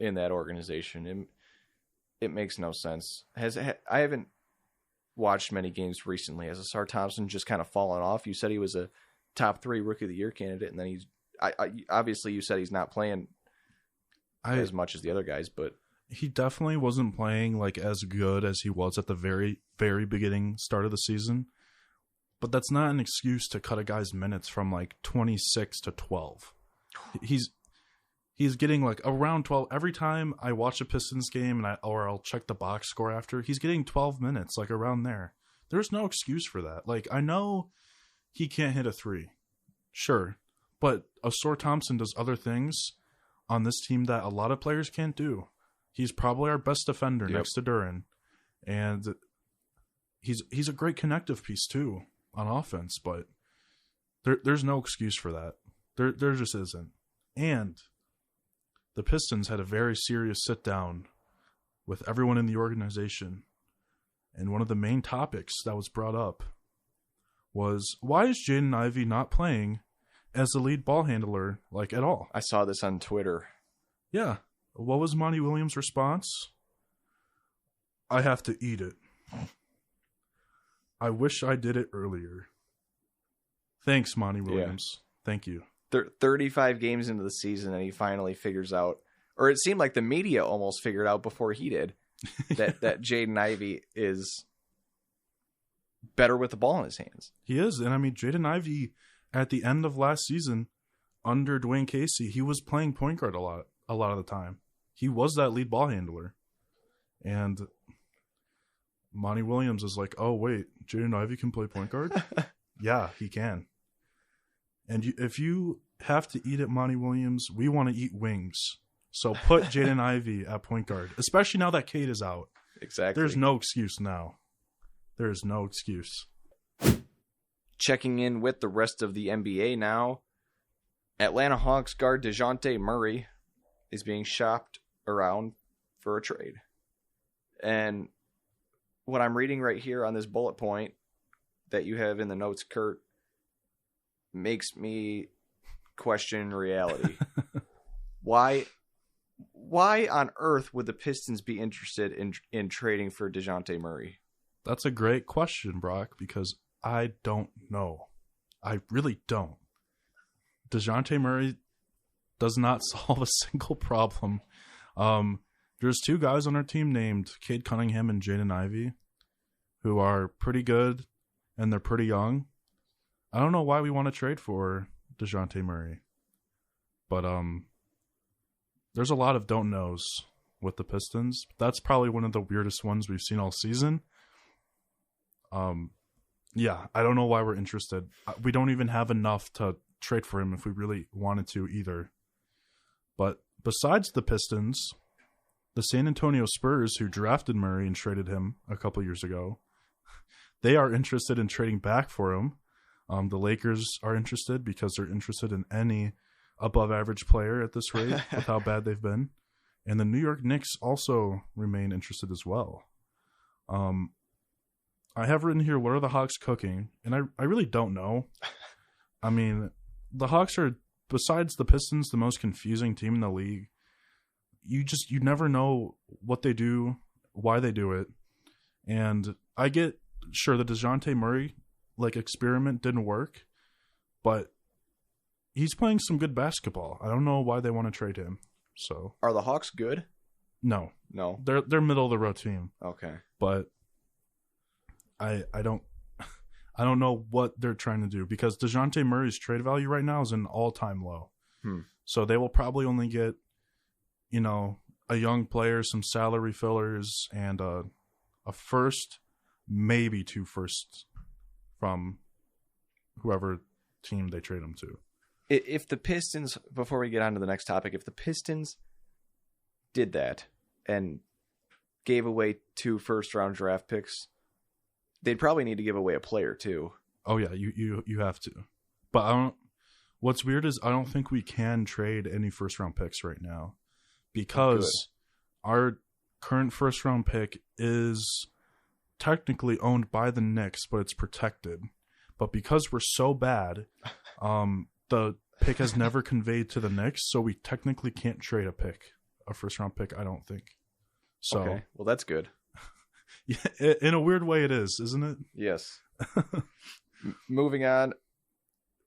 in that organization. It makes no sense. I haven't watched many games recently. Has Asar Thompson just kind of fallen off? You said he was a top 3 rookie of the year candidate, and then obviously you said he's not playing as much as the other guys, but he definitely wasn't playing like as good as he was at the very, very beginning start of the season. But that's not an excuse to cut a guy's minutes from like 26 to 12. He's getting like around 12 every time I watch a Pistons game, and I'll check the box score after. He's getting 12 minutes, like around there. There's no excuse for that. Like I know he can't hit a 3, sure, but Asor Thompson does other things on this team that a lot of players can't do. He's probably our best defender next to Duren, and he's a great connective piece too on offense. But there's no excuse for that. There just isn't. And the Pistons had a very serious sit down with everyone in the organization, and one of the main topics that was brought up was, why is Jaden Ivey not playing as the lead ball handler like at all? I saw this on Twitter. Yeah. What was Monty Williams' response? I have to eat it. I wish I did it earlier. Thanks, Monty Williams. Yeah. Thank you. 35 games into the season, and he finally figures out, or it seemed like the media almost figured out before he did, that Jaden Ivey is better with the ball in his hands. He is. And I mean, Jaden Ivey, at the end of last season, under Dwayne Casey, he was playing point guard a lot of the time. He was that lead ball handler. And Monty Williams is like, oh, wait, Jaden Ivey can play point guard? Yeah, he can. And if you have to eat at Monty Williams, we want to eat wings. So put Jaden Ivey at point guard, especially now that Cade is out. Exactly. There's no excuse now. There is no excuse. Checking in with the rest of the NBA now, Atlanta Hawks guard DeJounte Murray is being shopped around for a trade. And what I'm reading right here on this bullet point that you have in the notes, Kurt, makes me question reality. Why on earth would the Pistons be interested in trading for DeJounte Murray? That's a great question, Brock, because I don't know. I really don't. DeJounte Murray does not solve a single problem. There's two guys on our team named Cade Cunningham and Jaden Ivey who are pretty good, and they're pretty young. I don't know why we want to trade for DeJounte Murray. But there's a lot of don't knows with the Pistons. That's probably one of the weirdest ones we've seen all season. Yeah, I don't know why we're interested. We don't even have enough to trade for him if we really wanted to either. But besides the Pistons, the San Antonio Spurs, who drafted Murray and traded him a couple years ago, they are interested in trading back for him. The Lakers are interested because they're interested in any above-average player at this rate with how bad they've been. And the New York Knicks also remain interested as well. I have written here, what are the Hawks cooking? And I really don't know. I mean, the Hawks are, besides the Pistons, the most confusing team in the league. You never know what they do, why they do it. And I get, sure, the DeJounte Murray experiment didn't work, but he's playing some good basketball. I don't know why they want to trade him. So are the Hawks good? No. They're middle of the road team. Okay. But I don't know what they're trying to do, because DeJounte Murray's trade value right now is an all-time low. So they will probably only get, a young player, some salary fillers, and a first, maybe 2 firsts from whoever team they trade him to. If the Pistons, before we get on to the next topic, if the Pistons did that and gave away 2 first-round draft picks, they'd probably need to give away a player too. Oh yeah, you have to. But what's weird is I don't think we can trade any first-round picks right now, because our current first-round pick is technically owned by the Knicks, but it's protected. But because we're so bad, the pick has never conveyed to the Knicks, so we technically can't trade a first-round pick, I don't think. So, okay, well, that's good. Yeah, in a weird way it is, isn't it? Yes. Moving on,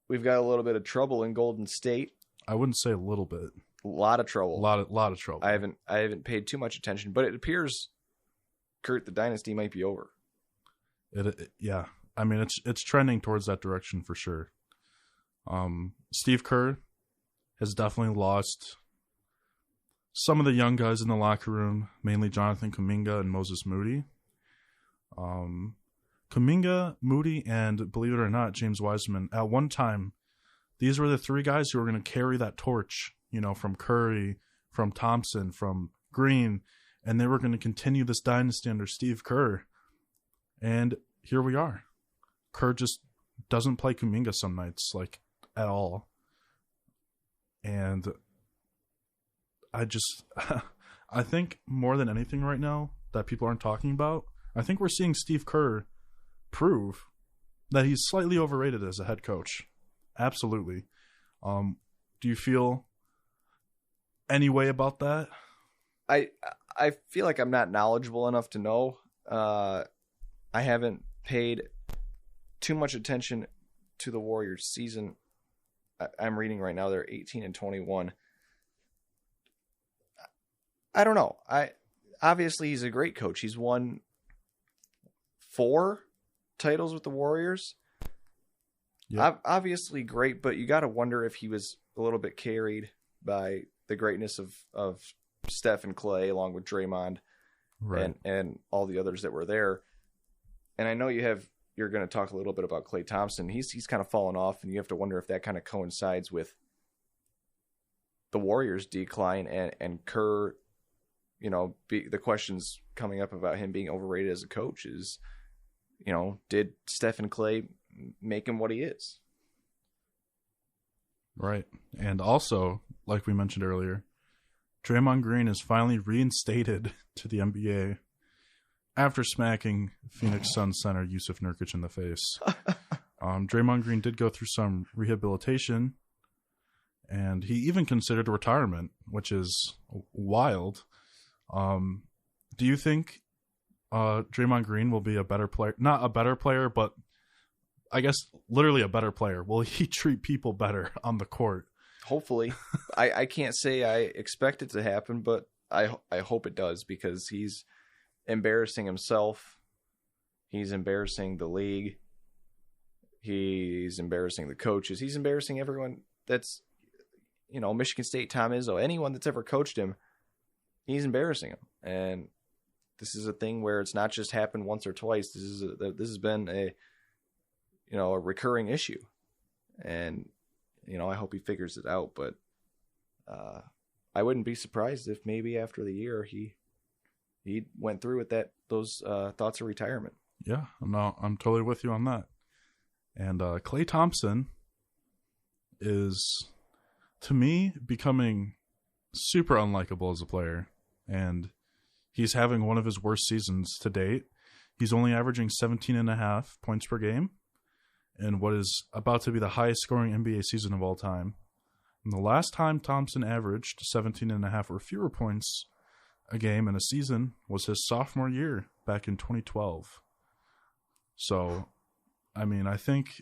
we've got a little bit of trouble in Golden State. I wouldn't say a little bit. A lot of trouble. A lot of trouble. I haven't paid too much attention, but it appears, Kurt, the dynasty might be over. Yeah. I mean, it's trending towards that direction for sure. Steve Kerr has definitely lost some of the young guys in the locker room, mainly Jonathan Kuminga and Moses Moody. Kuminga, Moody, and believe it or not, James Wiseman. At one time, these were the 3 guys who were going to carry that torch, from Curry, from Thompson, from Green, and they were going to continue this dynasty under Steve Kerr. And here we are. Kerr just doesn't play Kuminga some nights, at all. And I think more than anything right now that people aren't talking about, I think we're seeing Steve Kerr prove that he's slightly overrated as a head coach. Absolutely. Do you feel any way about that? I feel like I'm not knowledgeable enough to know. I haven't paid too much attention to the Warriors season. I'm reading right now they're 18-21. I don't know. Obviously he's a great coach. He's won 4 titles with the Warriors. Yep. Obviously great, but you got to wonder if he was a little bit carried by the greatness of Steph and Clay, along with Draymond, right, and all the others that were there. And I know you're going to talk a little bit about Klay Thompson. He's kind of fallen off, and you have to wonder if that kind of coincides with the Warriors' decline and Kerr. The questions coming up about him being overrated as a coach is, did Steph and Clay make him what he is? Right. And also, like we mentioned earlier, Draymond Green is finally reinstated to the NBA after smacking Phoenix Suns center Yusuf Nurkic in the face. Draymond Green did go through some rehabilitation, and he even considered retirement, which is wild. Do you think Draymond Green will be a better player? Not a better player, but I guess literally a better player. Will he treat people better on the court? Hopefully. I can't say I expect it to happen, but I hope it does, because he's embarrassing himself. He's embarrassing the league. He's embarrassing the coaches. He's embarrassing everyone that's, Michigan State, Tom Izzo, anyone that's ever coached him, he's embarrassing him. And this is a thing where it's not just happened once or twice. This has been a recurring issue. And, I hope he figures it out. But I wouldn't be surprised if maybe after the year he went through with those thoughts of retirement. Yeah, I'm totally with you on that. And Klay Thompson is, to me, becoming super unlikable as a player. And he's having one of his worst seasons to date. He's only averaging 17.5 points per game in what is about to be the highest scoring NBA season of all time. And the last time Thompson averaged 17.5 or fewer points a game in a season was his sophomore year back in 2012. So, I think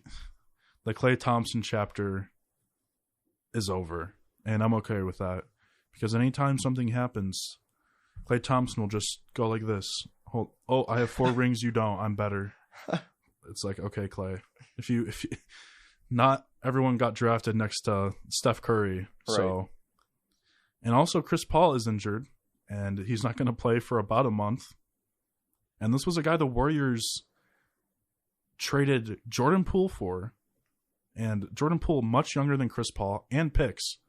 the Klay Thompson chapter is over, and I'm okay with that, because anytime something happens, Klay Thompson will just go like this. Oh, I have 4 rings, you don't. I'm better. It's like, okay, Klay. If you not everyone got drafted next to Steph Curry. Right. So, and also Chris Paul is injured, and he's not going to play for about a month. And this was a guy the Warriors traded Jordan Poole for, and Jordan Poole much younger than Chris Paul, and picks.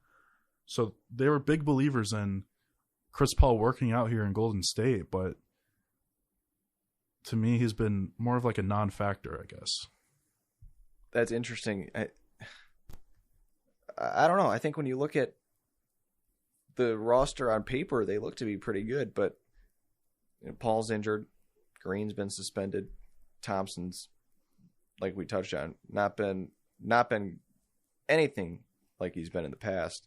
So they were big believers in Chris Paul working out here in Golden State, but to me, he's been more of like a non-factor, I guess. That's interesting. I don't know. I think when you look at the roster on paper, they look to be pretty good, but Paul's injured, Green's been suspended, Thompson's, like we touched on, not been anything like he's been in the past.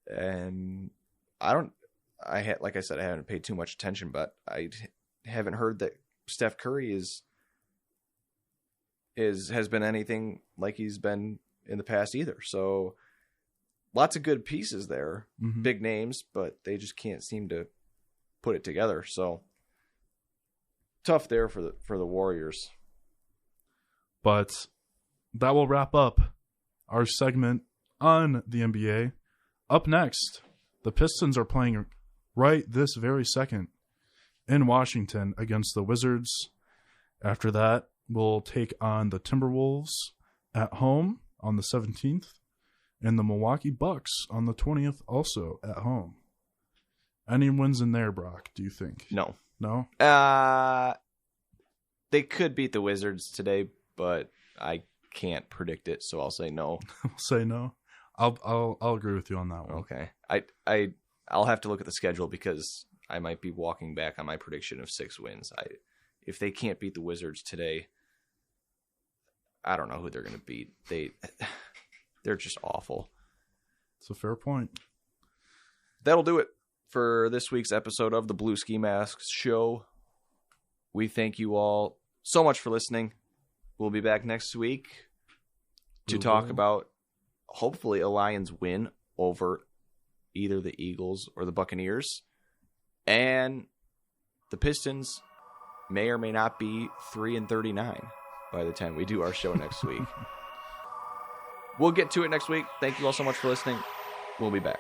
And like I said, I haven't paid too much attention, but I haven't heard that Steph Curry has been anything like he's been in the past either. So lots of good pieces there, big names, but they just can't seem to put it together. So tough there for the Warriors. But that will wrap up our segment on the NBA. Up next, the Pistons are playing right this very second in Washington against the Wizards. After that, we'll take on the Timberwolves at home on the 17th and the Milwaukee Bucks on the 20th also at home. Any wins in there, Brock, do you think? No. No? They could beat the Wizards today, but I can't predict it, so I'll say no. I'll say no. I'll agree with you on that one. Okay. I'll have to look at the schedule because I might be walking back on my prediction of 6 wins. If they can't beat the Wizards today, I don't know who they're going to beat. They're just awful. It's a fair point. That'll do it for this week's episode of the Blue Ski Masks Show. We thank you all so much for listening. We'll be back next week to talk about hopefully a Lions win over either the Eagles or the Buccaneers. And the Pistons may or may not be 3-39 by the time we do our show next week. We'll get to it next week. Thank you all so much for listening. We'll be back.